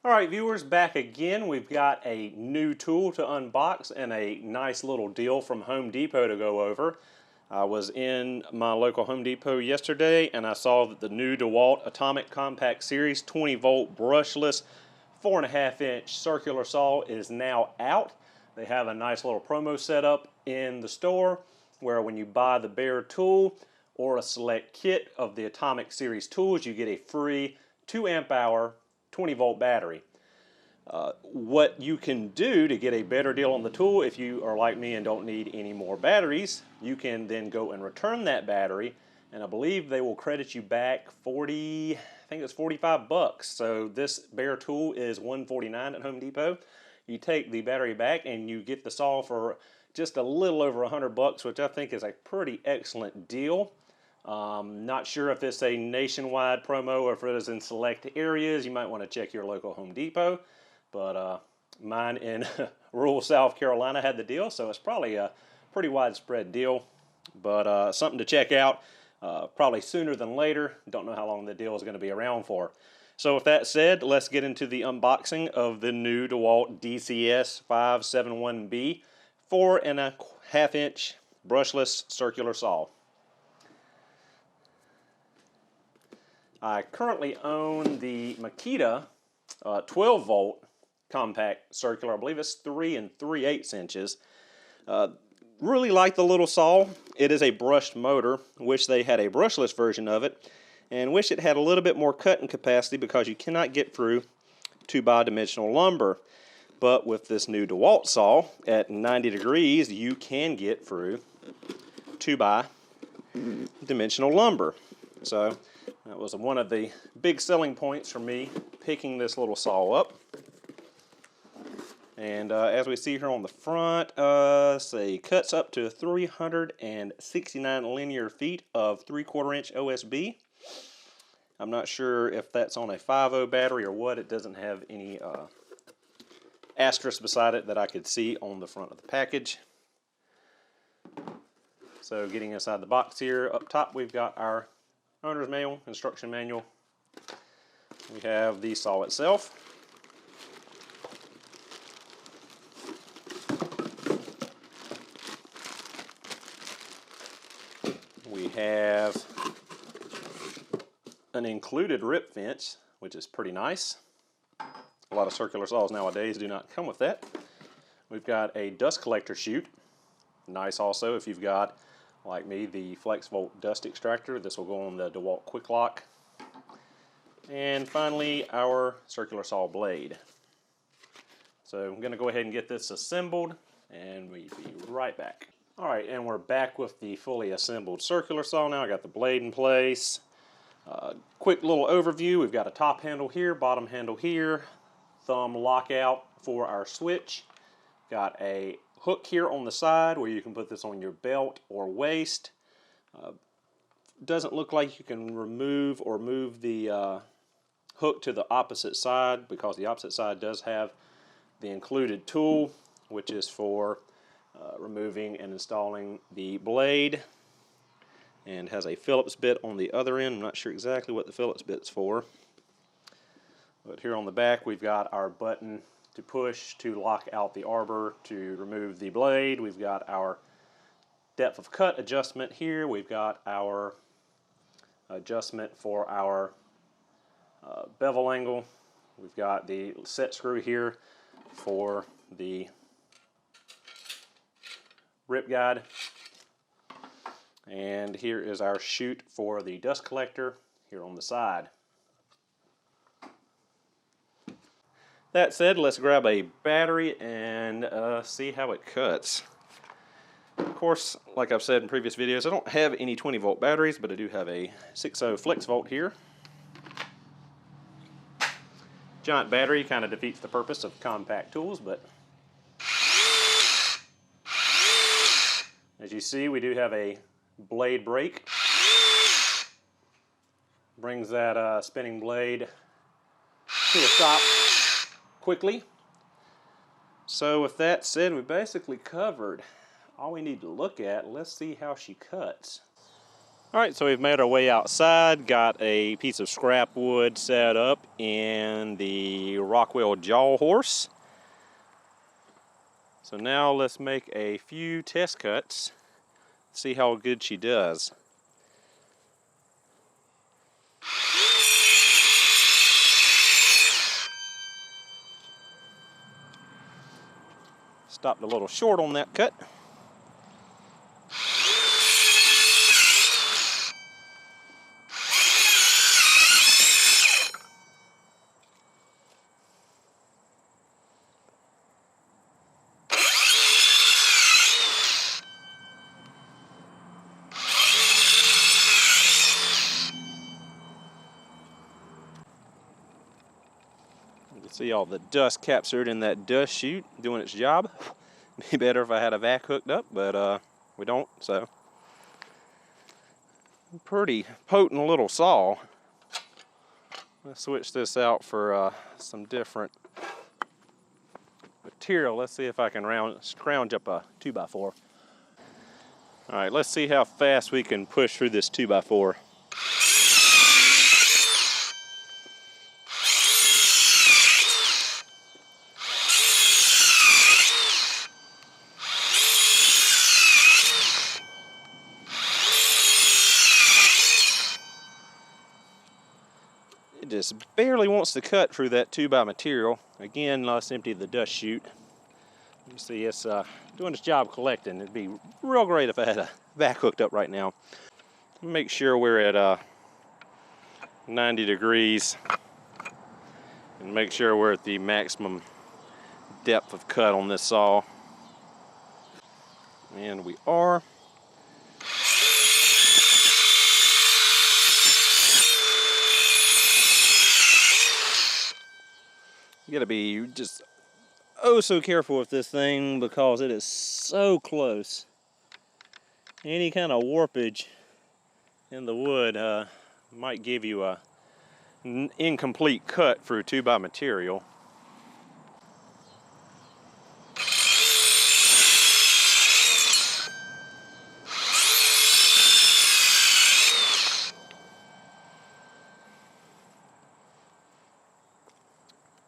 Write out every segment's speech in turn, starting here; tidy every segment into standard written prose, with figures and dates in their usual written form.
Alright viewers, back again. We've got a new tool to unbox and a nice little deal from Home Depot to go over. I was in my local Home Depot yesterday and I saw that the new DeWALT Atomic Compact Series 20 volt brushless 4.5 inch circular saw is now out. They have a nice little promo setup in the store where when you buy the bare tool or a select kit of the Atomic Series tools, you get a free 2 amp hour 20 volt battery. What you can do to get a better deal on the tool, if you are like me and don't need any more batteries, you can then go and return that battery, and I believe they will credit you back 40, I think it's 45 bucks. So this bare tool is $149 at Home Depot. You take the battery back and you get the saw for just a little over 100 bucks, which I think is a pretty excellent deal. Not sure if it's a nationwide promo or if it is in select areas. You might want to check your local Home Depot, but mine in rural South Carolina had the deal, so it's probably a pretty widespread deal, but something to check out probably sooner than later. Don't know how long the deal is going to be around for. So with that said, let's get into the unboxing of the new DeWALT DCS571B 4.5 inch brushless circular saw. I currently own the Makita 12 volt compact circular. I believe it's 3 3/8 inches. Really like the little saw. It is a brushed motor. Wish they had a brushless version of it, and wish it had a little bit more cutting capacity because you cannot get through 2x-dimensional lumber. But with this new DeWALT saw at 90 degrees, you can get through 2x-dimensional lumber. So that was one of the big selling points for me picking this little saw up. And as we see here on the front, say cuts up to 369 linear feet of 3/4 inch OSB. I'm not sure if that's on a 5.0 battery or what. It doesn't have any asterisk beside it that I could see on the front of the package. So getting inside the box here, up top we've got our owner's manual, instruction manual. We have the saw itself. We have an included rip fence, which is pretty nice. A lot of circular saws nowadays do not come with that. We've got a dust collector chute. Nice also if you've got, like me, the Flex Volt dust extractor. This will go on the DeWALT Quick Lock. And finally, our circular saw blade. So I'm going to go ahead and get this assembled, and we'll be right back. Alright, and we're back with the fully assembled circular saw now. I got the blade in place. Quick little overview. We've got a top handle here, bottom handle here, thumb lockout for our switch. Got a hook here on the side where you can put this on your belt or waist. Doesn't look like you can remove or move the hook to the opposite side, because the opposite side does have the included tool, which is for removing and installing the blade, and has a Phillips bit on the other end. I'm not sure exactly what the Phillips bit's for. But here on the back we've got our button to push to lock out the arbor to remove the blade. We've got our depth of cut adjustment here. We've got our adjustment for our bevel angle. We've got the set screw here for the rip guide. And here is our chute for the dust collector here on the side. That said, let's grab a battery and see how it cuts. Of course, like I've said in previous videos, I don't have any 20 volt batteries, but I do have a 6.0 Flex Volt here. Giant battery kind of defeats the purpose of compact tools, but as you see, we do have a blade brake. Brings that spinning blade to a stop quickly. So with that said, we basically covered all we need to look at. Let's see how she cuts. All right, so we've made our way outside, got a piece of scrap wood set up in the Rockwell jaw horse. So now let's make a few test cuts, see how good she does. Stopped a little short on that cut. You can see all the dust captured in that dust chute doing its job. Be better if I had a vac hooked up, but we don't, so. Pretty potent little saw. Let's switch this out for some different material. Let's see if I can scrounge up a 2x4. All right, let's see how fast we can push through this 2x4. It just barely wants to cut through that 2x material. Again, let's empty the dust chute. You see it's doing its job collecting. It'd be real great if I had a vac hooked up right now. Make sure we're at 90 degrees and make sure we're at the maximum depth of cut on this saw. And we are. You gotta be just oh so careful with this thing because it is so close. Any kind of warpage in the wood might give you an incomplete cut through 2x material.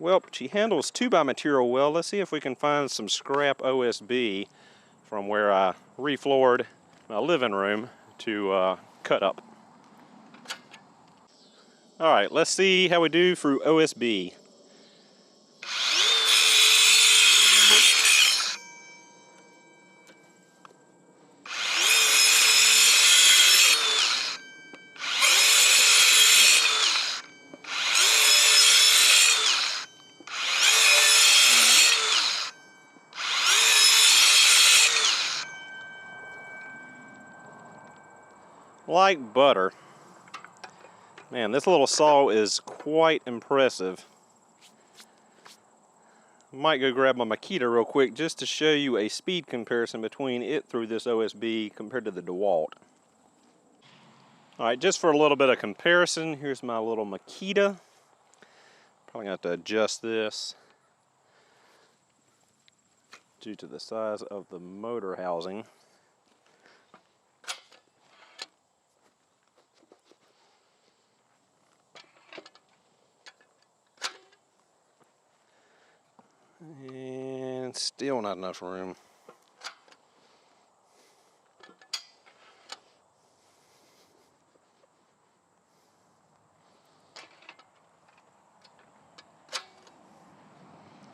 Well, she handles 2x material well. Let's see if we can find some scrap OSB from where I refloored my living room to cut up. All right, let's see how we do through OSB. Like butter. Man, this little saw is quite impressive. Might go grab my Makita real quick just to show you a speed comparison between it through this OSB compared to the DeWALT. Alright, just for a little bit of comparison, here's my little Makita. Probably gonna have to adjust this due to the size of the motor housing. And still not enough room.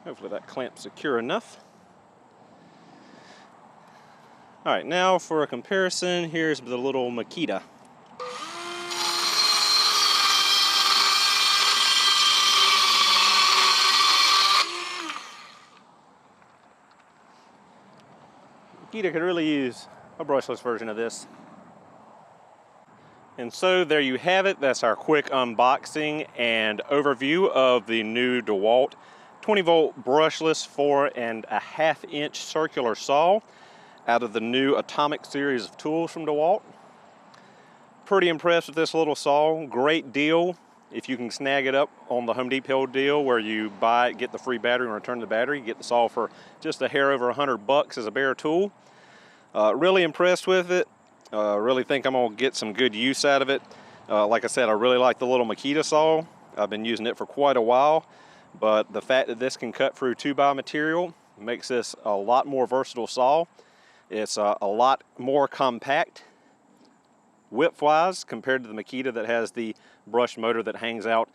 Hopefully that clamp's secure enough. Alright, now for a comparison, here's the little Makita. Makita could really use a brushless version of this. And so there you have it. That's our quick unboxing and overview of the new DeWALT 20-volt brushless 4.5 inch circular saw out of the new Atomic series of tools from DeWALT. Pretty impressed with this little saw. Great deal if you can snag it up on the Home Depot deal where you buy it, get the free battery and return the battery. You get the saw for just a hair over $100 as a bare tool. Really impressed with it. Really think I'm going to get some good use out of it. Like I said, I really like the little Makita saw. I've been using it for quite a while, but the fact that this can cut through 2x material makes this a lot more versatile saw. It's a lot more compact width-wise compared to the Makita that has the brush motor that hangs out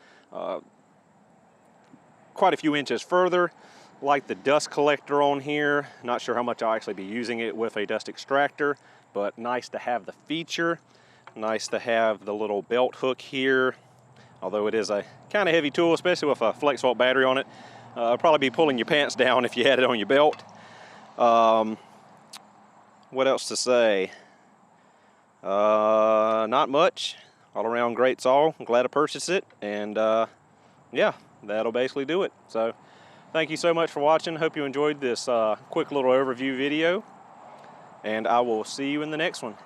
quite a few inches further. Like the dust collector on here, not sure how much I'll actually be using it with a dust extractor, but nice to have the feature. Nice to have the little belt hook here, although it is a kind of heavy tool, especially with a flex volt battery on it. Probably be pulling your pants down if you had it on your belt. What else to say? Not much. All around great saw. I'm glad I purchased it, and yeah, that'll basically do it. So thank you so much for watching. Hope you enjoyed this quick little overview video, and I will see you in the next one.